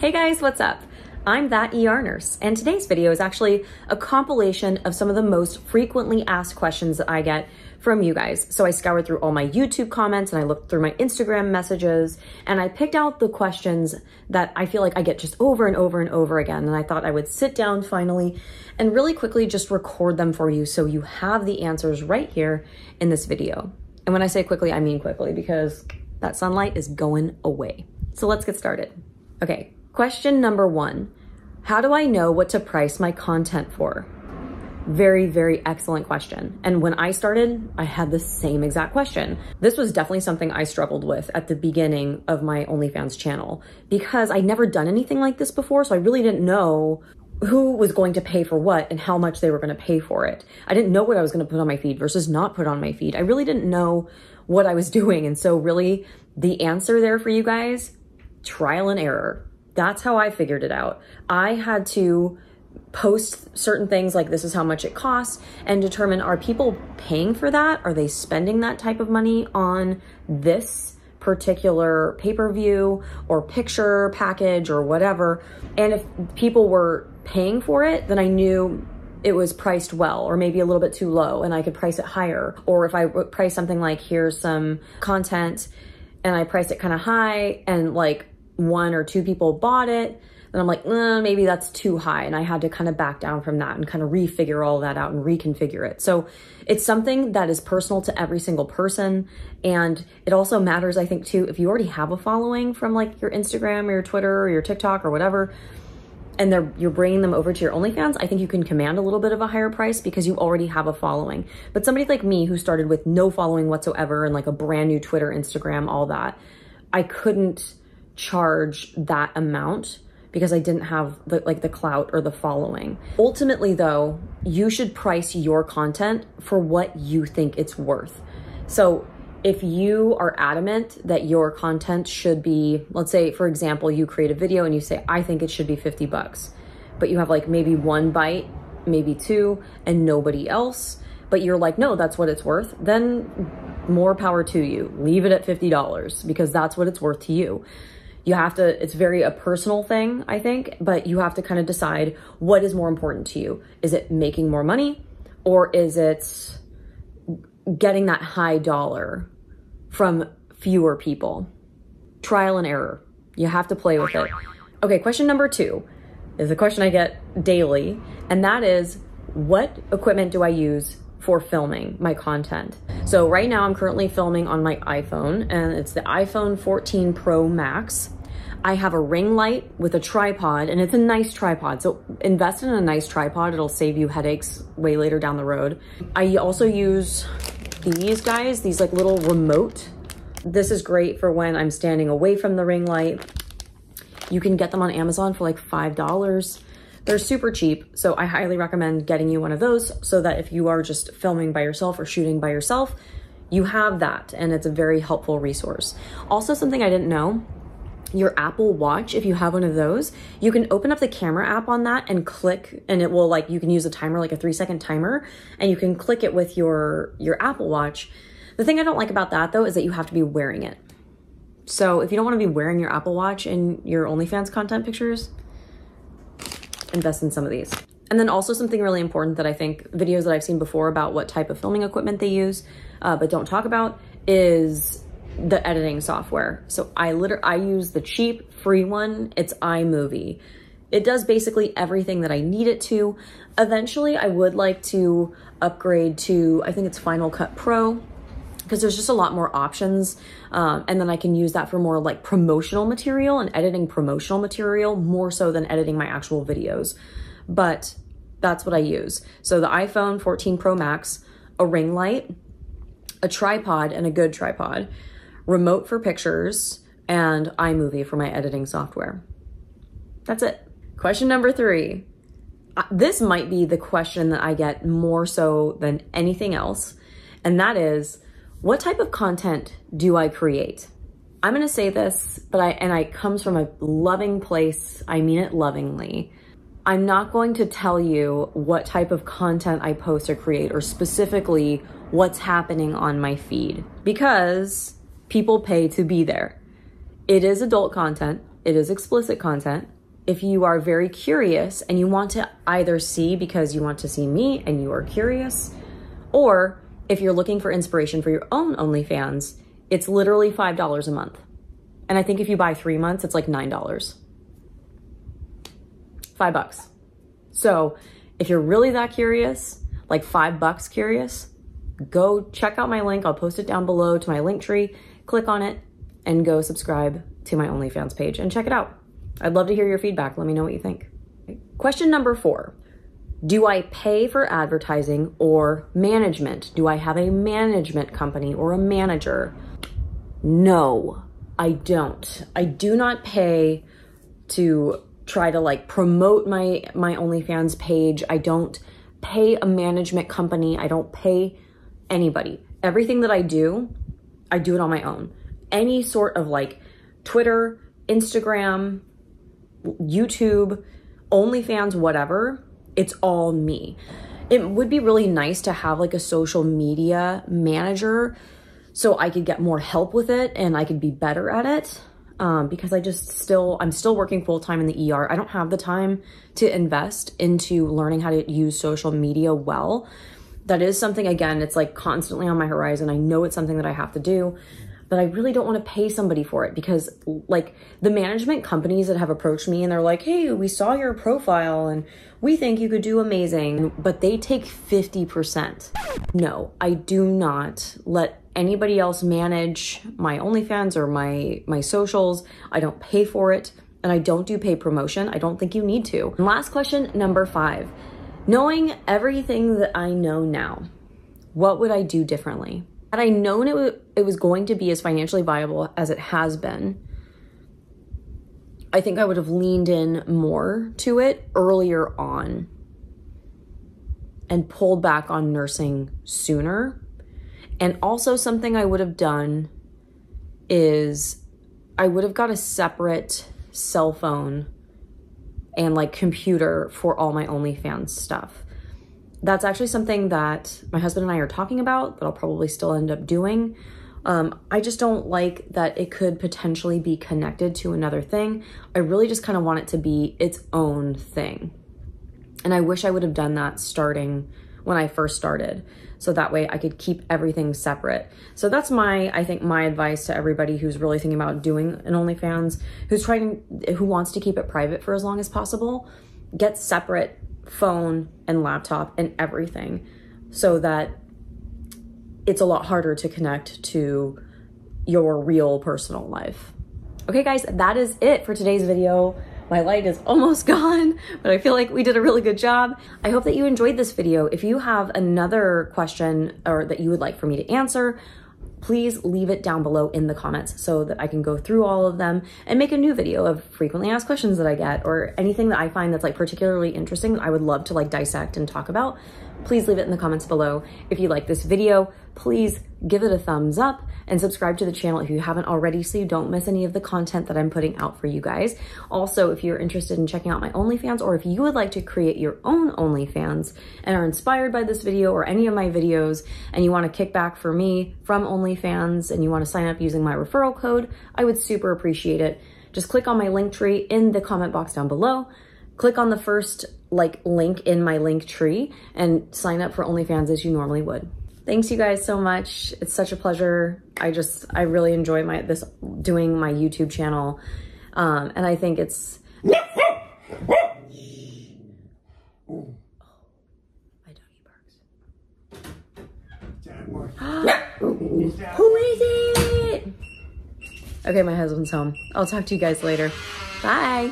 Hey guys, what's up? I'm That ER Nurse, and today's video is actually a compilation of some of the most frequently asked questions that I get from you guys. So I scoured through all my YouTube comments and I looked through my Instagram messages and I picked out the questions that I feel like I get just over and over and over again. And I thought I would sit down finally and really quickly just record them for you so you have the answers right here in this video. And when I say quickly, I mean quickly because that sunlight is going away. So let's get started. Okay, question number 1. How do I know what to price my content for? Very, very excellent question. And when I started, I had the same exact question. This was definitely something I struggled with at the beginning of my OnlyFans channel because I'd never done anything like this before. So I really didn't know who was going to pay for what and how much they were going to pay for it. I didn't know what I was going to put on my feed versus not put on my feed. I really didn't know what I was doing. And so really the answer there for you guys, trial and error. That's how I figured it out. I had to post certain things like this is how much it costs and determine, are people paying for that? Are they spending that type of money on this particular pay-per-view or picture package or whatever? And if people were paying for it, then I knew it was priced well or maybe a little bit too low and I could price it higher. Or if I price something like here's some content and I priced it kind of high and like 1 or 2 people bought it, then I'm like, maybe that's too high. And I had to kind of back down from that and kind of refigure all that out and reconfigure it. So it's something that is personal to every single person. And it also matters, I think too, if you already have a following from like your Instagram or your Twitter or your TikTok or whatever, and you're bringing them over to your OnlyFans, I think you can command a little bit of a higher price because you already have a following. But somebody like me who started with no following whatsoever and like a brand new Twitter, Instagram, all that, I couldn't charge that amount because I didn't have the clout or the following. Ultimately though, you should price your content for what you think it's worth. So if you are adamant that your content should be, let's say for example, you create a video and you say, I think it should be 50 bucks, but you have like maybe 1 bite, maybe 2 and nobody else, but you're like, no, that's what it's worth, then more power to you. Leave it at $50 because that's what it's worth to you. You have to, it's very a personal thing, I think, but you have to kind of decide what is more important to you. Is it making more money or is it getting that high dollar from fewer people? Trial and error. You have to play with it. Okay, question number 2 is a question I get daily, and that is, what equipment do I use for filming my content? So right now I'm currently filming on my iPhone and it's the iPhone 14 Pro Max. I have a ring light with a tripod and it's a nice tripod. So invest in a nice tripod. It'll save you headaches way later down the road. I also use these guys, these like little remote. This is great for when I'm standing away from the ring light. You can get them on Amazon for like $5. They're super cheap, so I highly recommend getting you one of those so that if you are just filming by yourself or shooting by yourself, you have that and it's a very helpful resource. Also, something I didn't know, your Apple Watch, if you have one of those, you can open up the camera app on that and click and it will like, you can use a timer, like a 3-second timer, and you can click it with your Apple Watch. The thing I don't like about that though is that you have to be wearing it. So if you don't want to be wearing your Apple Watch in your OnlyFans content pictures, invest in some of these. And then also something really important that I think videos that I've seen before about what type of filming equipment they use, but don't talk about, is the editing software. So I use the cheap free one. It's iMovie. It does basically everything that I need it to. Eventually I would like to upgrade to, I think it's Final Cut Pro, because there's just a lot more options. And then I can use that for more like promotional material and editing promotional material more so than editing my actual videos. But that's what I use. So the iPhone 14 Pro Max, a ring light, a tripod and a good tripod, remote for pictures, and iMovie for my editing software. That's it. Question number 3. This might be the question that I get more so than anything else. And that is, what type of content do I create? I'm gonna say this, but it comes from a loving place. I mean it lovingly. I'm not going to tell you what type of content I post or create or specifically what's happening on my feed because people pay to be there. It is adult content. it is explicit content. If you are very curious and you want to either see because you want to see me and you are curious, or if you're looking for inspiration for your own OnlyFans, it's literally $5 a month. And I think if you buy 3 months, it's like $9. $5. So if you're really that curious, like $5 curious, go check out my link. I'll post it down below to my link tree. Click on it and go subscribe to my OnlyFans page and check it out. I'd love to hear your feedback. Let me know what you think. Question number 4. Do I pay for advertising or management? Do I have a management company or a manager? No, I don't. I do not pay to try to like promote my OnlyFans page. I don't pay a management company. I don't pay anybody. Everything that I do it on my own. Any sort of like Twitter, Instagram, YouTube, OnlyFans, whatever, it's all me. It would be really nice to have like a social media manager so I could get more help with it and I could be better at it. Because I'm still working full-time in the ER. I don't have the time to invest into learning how to use social media well. That is something, again, it's like constantly on my horizon. I know it's something that I have to do, but I really don't want to pay somebody for it because like the management companies that have approached me and they're like, hey, we saw your profile and we think you could do amazing, but they take 50%. No, I do not let anybody else manage my OnlyFans or my socials. I don't pay for it and I don't do paid promotion. I don't think you need to. And last question, number 5. Knowing everything that I know now, what would I do differently? Had I known it was going to be as financially viable as it has been, I think I would have leaned in more to it earlier on and pulled back on nursing sooner. And also something I would have done is I would have got a separate cell phone and like computer for all my OnlyFans stuff. That's actually something that my husband and I are talking about that I'll probably still end up doing. I just don't like that it could potentially be connected to another thing. I really just kind of want it to be its own thing. And I wish I would have done that starting when I first started. So that way I could keep everything separate. So that's I think my advice to everybody who's really thinking about doing an OnlyFans, who wants to keep it private for as long as possible. Get separate phone and laptop and everything so that it's a lot harder to connect to your real personal life. Okay guys, that is it for today's video. My light is almost gone, but I feel like we did a really good job. I hope that you enjoyed this video. If you have another question or that you would like for me to answer, please leave it down below in the comments so that I can go through all of them and make a new video of frequently asked questions that I get or anything that I find that's like particularly interesting that I would love to like dissect and talk about. Please leave it in the comments below. If you like this video, please give it a thumbs up and subscribe to the channel if you haven't already so you don't miss any of the content that I'm putting out for you guys. Also, if you're interested in checking out my OnlyFans or if you would like to create your own OnlyFans and are inspired by this video or any of my videos and you want to kick back for me from OnlyFans and you want to sign up using my referral code, I would super appreciate it. Just click on my link tree in the comment box down below. Click on the first link in my link tree and sign up for OnlyFans as you normally would. Thanks you guys so much. It's such a pleasure. I really enjoy doing my YouTube channel. And I think it's... I don't eat barks. Who is it? Okay, my husband's home. I'll talk to you guys later. Bye.